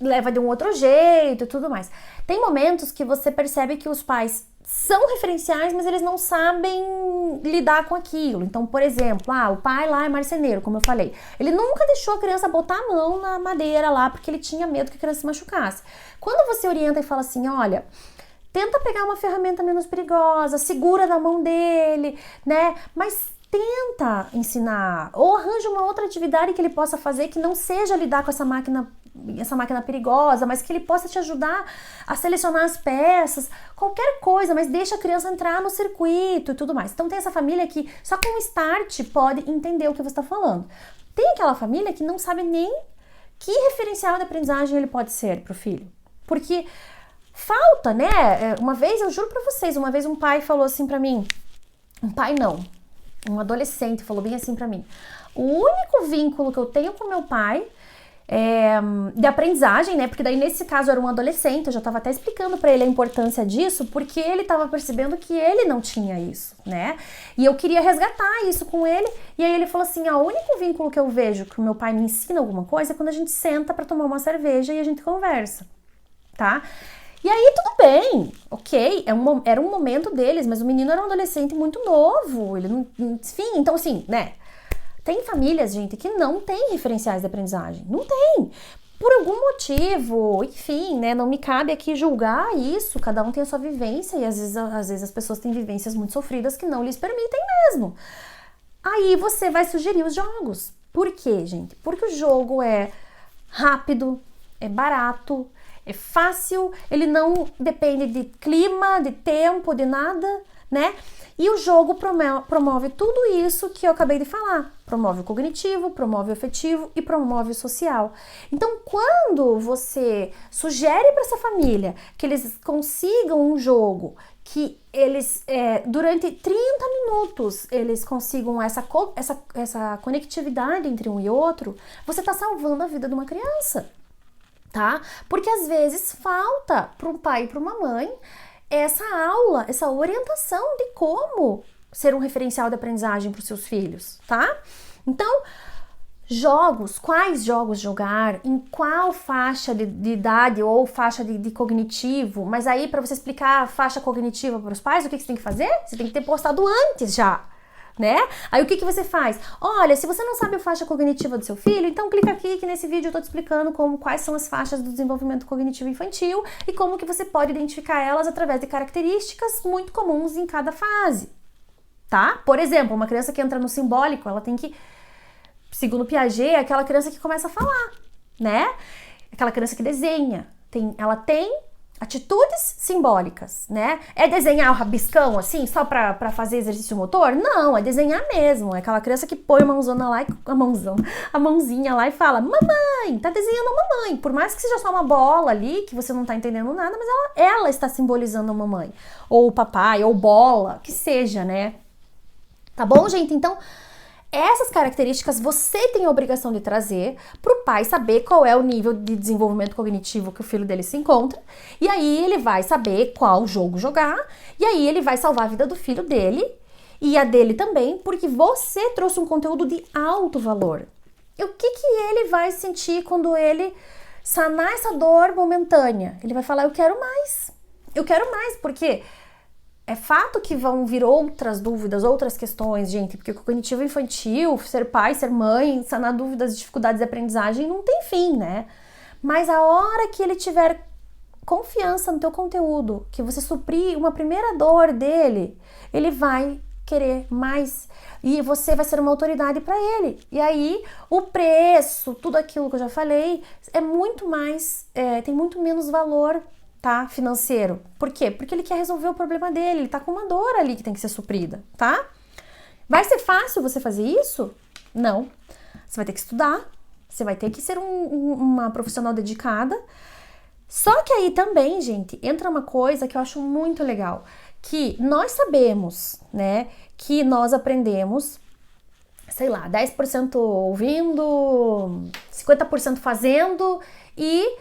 leva de um outro jeito e tudo mais. Tem momentos que você percebe que os pais são referenciais, mas eles não sabem lidar com aquilo. Então, por exemplo, o pai lá é marceneiro, como eu falei. Ele nunca deixou a criança botar a mão na madeira lá, porque ele tinha medo que a criança se machucasse. Quando você orienta e fala assim, olha, tenta pegar uma ferramenta menos perigosa, segura na mão dele, né? Mas tenta ensinar, ou arranja uma outra atividade que ele possa fazer que não seja lidar com essa máquina perigosa, mas que ele possa te ajudar a selecionar as peças, qualquer coisa, mas deixa a criança entrar no circuito e tudo mais. Então tem essa família que só com o start pode entender o que você está falando. Tem aquela família que não sabe nem que referencial de aprendizagem ele pode ser para o filho, porque falta, né? Uma vez, eu juro para vocês, uma vez um pai falou assim para mim, um adolescente falou bem assim para mim: o único vínculo que eu tenho com meu pai de aprendizagem, né? Porque daí nesse caso era um adolescente, eu já estava até explicando para ele a importância disso, porque ele estava percebendo que ele não tinha isso, né? E eu queria resgatar isso com ele, e aí ele falou assim: o único vínculo que eu vejo que o meu pai me ensina alguma coisa é quando a gente senta para tomar uma cerveja e a gente conversa, tá? E aí tudo bem, ok, era um momento deles, mas o menino era um adolescente muito novo, ele não, enfim, então assim, né? Tem famílias, gente, que não tem referenciais de aprendizagem. Não tem. Por algum motivo, enfim, né? Não me cabe aqui julgar isso. Cada um tem a sua vivência e às vezes as pessoas têm vivências muito sofridas que não lhes permitem mesmo. Aí você vai sugerir os jogos. Por quê, gente? Porque o jogo é rápido, é barato, é fácil, ele não depende de clima, de tempo, de nada, né? E o jogo promove tudo isso que eu acabei de falar. Promove o cognitivo, promove o afetivo e promove o social. Então, quando você sugere para essa família que eles consigam um jogo, que eles, durante 30 minutos, eles consigam essa conectividade entre um e outro, você está salvando a vida de uma criança, tá? Porque às vezes falta para um pai e para uma mãe essa aula, essa orientação de como ser um referencial de aprendizagem para os seus filhos, tá? Então, quais jogos jogar, em qual faixa de idade ou faixa de cognitivo, mas aí para você explicar a faixa cognitiva para os pais, o que você tem que fazer? Você tem que ter postado antes já, né? Aí o que você faz? Olha, se você não sabe a faixa cognitiva do seu filho, então clica aqui que nesse vídeo eu tô te explicando quais são as faixas do desenvolvimento cognitivo infantil e como que você pode identificar elas através de características muito comuns em cada fase, tá? Por exemplo, uma criança que entra no simbólico, ela tem que, segundo Piaget, é aquela criança que começa a falar, né? Aquela criança que desenha, ela tem atitudes simbólicas, né? É desenhar o rabiscão, assim, só pra fazer exercício motor? Não, é desenhar mesmo. É aquela criança que põe a mãozona lá, a mãozinha lá e fala, mamãe, tá desenhando a mamãe. Por mais que seja só uma bola ali, que você não tá entendendo nada, mas ela está simbolizando a mamãe. Ou o papai, ou bola, que seja, né? Tá bom, gente? Então, essas características você tem a obrigação de trazer para o pai saber qual é o nível de desenvolvimento cognitivo que o filho dele se encontra, e aí ele vai saber qual jogo jogar, e aí ele vai salvar a vida do filho dele e a dele também, porque você trouxe um conteúdo de alto valor. E o que ele vai sentir quando ele sanar essa dor momentânea? Ele vai falar, eu quero mais, porque é fato que vão vir outras dúvidas, outras questões, gente, porque o cognitivo infantil, ser pai, ser mãe, sanar dúvidas, dificuldades de aprendizagem, não tem fim, né? Mas a hora que ele tiver confiança no teu conteúdo, que você suprir uma primeira dor dele, ele vai querer mais e você vai ser uma autoridade para ele. E aí, o preço, tudo aquilo que eu já falei, é muito mais, tem muito menos valor, tá? Financeiro. Por quê? Porque ele quer resolver o problema dele, ele tá com uma dor ali que tem que ser suprida, tá? Vai ser fácil você fazer isso? Não. Você vai ter que estudar, você vai ter que ser uma profissional dedicada. Só que aí também, gente, entra uma coisa que eu acho muito legal, que nós sabemos, né, que nós aprendemos, sei lá, 10% ouvindo, 50% fazendo e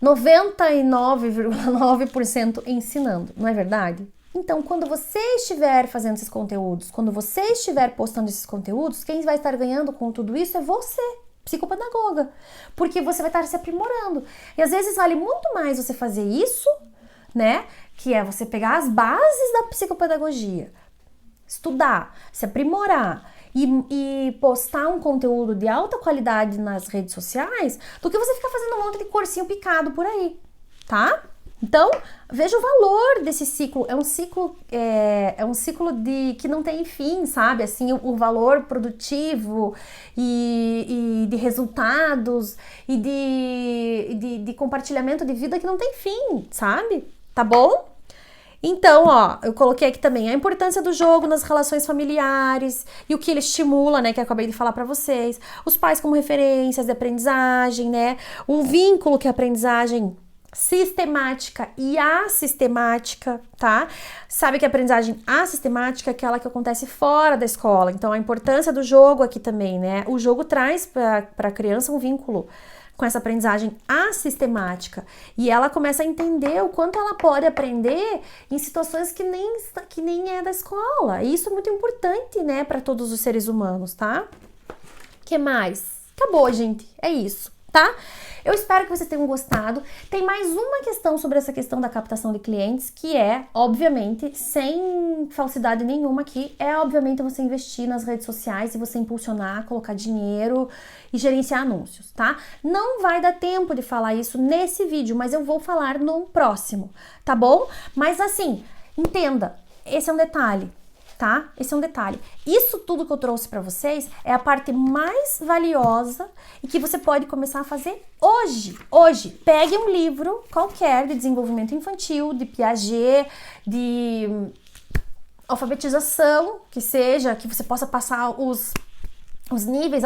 99,9% ensinando, não é verdade? Então, quando você estiver fazendo esses conteúdos, quando você estiver postando esses conteúdos, quem vai estar ganhando com tudo isso é você, psicopedagoga, porque você vai estar se aprimorando. E às vezes vale muito mais você fazer isso, né? Que é você pegar as bases da psicopedagogia, estudar, se aprimorar e postar um conteúdo de alta qualidade nas redes sociais, do que você ficar fazendo um monte de cursinho picado por aí, tá? Então, veja o valor desse ciclo. É um ciclo que não tem fim, sabe? Assim, o valor produtivo e de resultados e de compartilhamento de vida que não tem fim, sabe? Tá bom? Então, ó, eu coloquei aqui também a importância do jogo nas relações familiares e o que ele estimula, né, que eu acabei de falar pra vocês. Os pais como referências de aprendizagem, né? O vínculo que a aprendizagem sistemática e assistemática, tá? Sabe que a aprendizagem assistemática é aquela que acontece fora da escola. Então, a importância do jogo aqui também, né? O jogo traz para a criança um vínculo com essa aprendizagem assistemática e ela começa a entender o quanto ela pode aprender em situações que nem é da escola. E isso é muito importante, né, para todos os seres humanos, tá? Que mais? Acabou, gente. É isso, tá? Eu espero que vocês tenham gostado. Tem mais uma questão sobre essa questão da captação de clientes, que é, obviamente, sem falsidade nenhuma aqui, obviamente você investir nas redes sociais e você impulsionar, colocar dinheiro e gerenciar anúncios, tá? Não vai dar tempo de falar isso nesse vídeo, mas eu vou falar no próximo, tá bom? Mas assim, entenda, esse é um detalhe. Tá? Esse é um detalhe. Isso tudo que eu trouxe para vocês é a parte mais valiosa e que você pode começar a fazer hoje. Hoje, pegue um livro qualquer de desenvolvimento infantil, de Piaget, de alfabetização, que seja, que você possa passar os níveis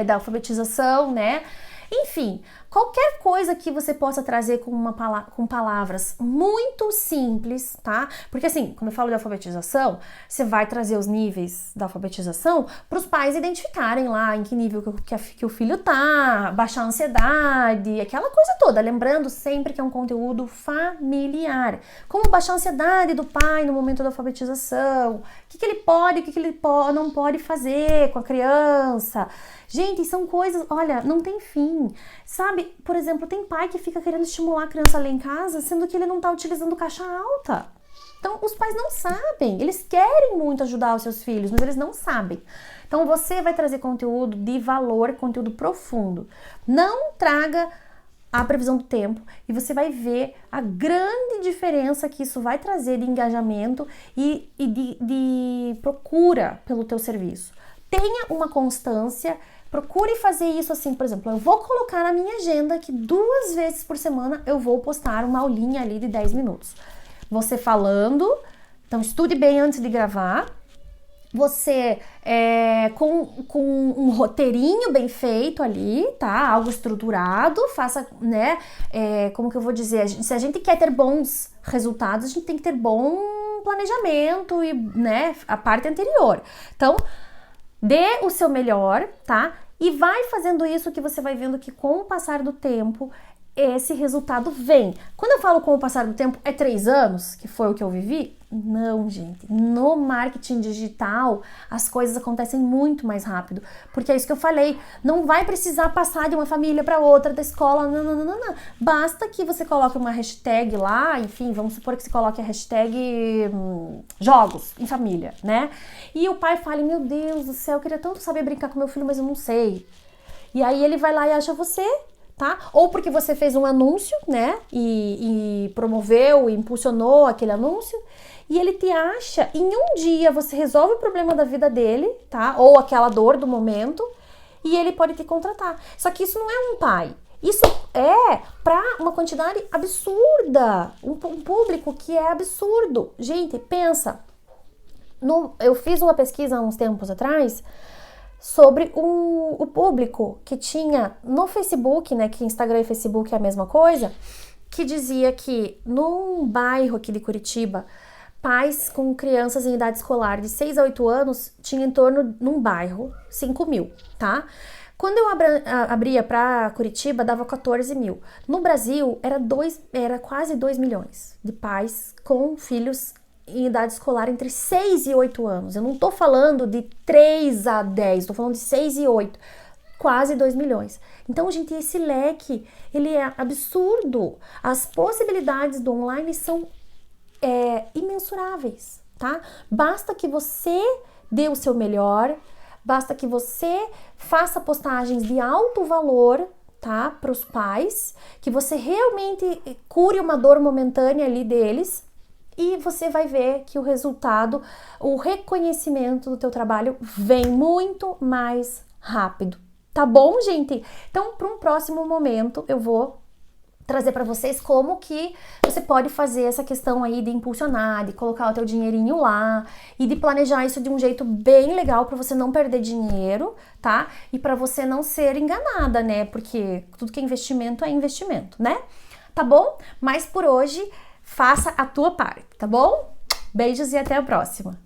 da alfabetização, né? Enfim, qualquer coisa que você possa trazer com palavras muito simples, tá? Porque assim, quando eu falo de alfabetização, você vai trazer os níveis da alfabetização para os pais identificarem lá em que nível que o filho tá, baixar a ansiedade, aquela coisa toda. Lembrando sempre que é um conteúdo familiar. Como baixar a ansiedade do pai no momento da alfabetização, o que ele pode, o que ele não pode fazer com a criança. Gente, são coisas, olha, não tem fim, sabe? Por exemplo, tem pai que fica querendo estimular a criança a ler em casa, sendo que ele não tá utilizando caixa alta. Então, os pais não sabem, eles querem muito ajudar os seus filhos, mas eles não sabem. Então, você vai trazer conteúdo de valor, conteúdo profundo. Não traga a previsão do tempo e você vai ver a grande diferença que isso vai trazer de engajamento e de procura pelo teu serviço. Tenha uma constância, procure fazer isso assim, por exemplo, eu vou colocar na minha agenda que 2 vezes por semana eu vou postar uma aulinha ali de 10 minutos. Você falando, então estude bem antes de gravar, você com um roteirinho bem feito ali, tá? Algo estruturado, faça, né? Como que eu vou dizer? Se a gente quer ter bons resultados, a gente tem que ter bom planejamento e, né, a parte anterior. Então, dê o seu melhor, tá? E vai fazendo isso que você vai vendo que com o passar do tempo, esse resultado vem. Quando eu falo com o passar do tempo, é 3 anos, que foi o que eu vivi? Não, gente. No marketing digital, as coisas acontecem muito mais rápido. Porque é isso que eu falei. Não vai precisar passar de uma família para outra, da escola, não. Basta que você coloque uma hashtag lá, enfim, vamos supor que você coloque a hashtag jogos em família, né? E o pai fale, meu Deus do céu, eu queria tanto saber brincar com meu filho, mas eu não sei. E aí ele vai lá e acha você, tá? Ou porque você fez um anúncio, né? E promoveu, impulsionou aquele anúncio. E ele te acha, em um dia você resolve o problema da vida dele, tá? Ou aquela dor do momento, e ele pode te contratar. Só que isso não é um pai. Isso é para uma quantidade absurda, um público que é absurdo. Gente, pensa. Eu fiz uma pesquisa há uns tempos atrás sobre o público que tinha no Facebook, né? Que Instagram e Facebook é a mesma coisa, que dizia que num bairro aqui de Curitiba, pais com crianças em idade escolar de 6 a 8 anos tinha em torno, num bairro, 5 mil, tá? Quando eu abria para Curitiba, dava 14 mil. No Brasil, era quase 2 milhões de pais com filhos em idade escolar entre 6 e 8 anos. Eu não tô falando de 3 a 10, tô falando de 6 e 8. Quase 2 milhões. Então, gente, esse leque, ele é absurdo. As possibilidades do online são imensuráveis, tá? Basta que você dê o seu melhor, basta que você faça postagens de alto valor, tá? Para os pais, que você realmente cure uma dor momentânea ali deles e você vai ver que o resultado, o reconhecimento do teu trabalho vem muito mais rápido. Tá bom, gente? Então, para um próximo momento, eu vou trazer para vocês como que você pode fazer essa questão aí de impulsionar, de colocar o teu dinheirinho lá e de planejar isso de um jeito bem legal para você não perder dinheiro, tá? E para você não ser enganada, né? Porque tudo que é investimento, né? Tá bom? Mas por hoje, faça a tua parte, tá bom? Beijos e até a próxima!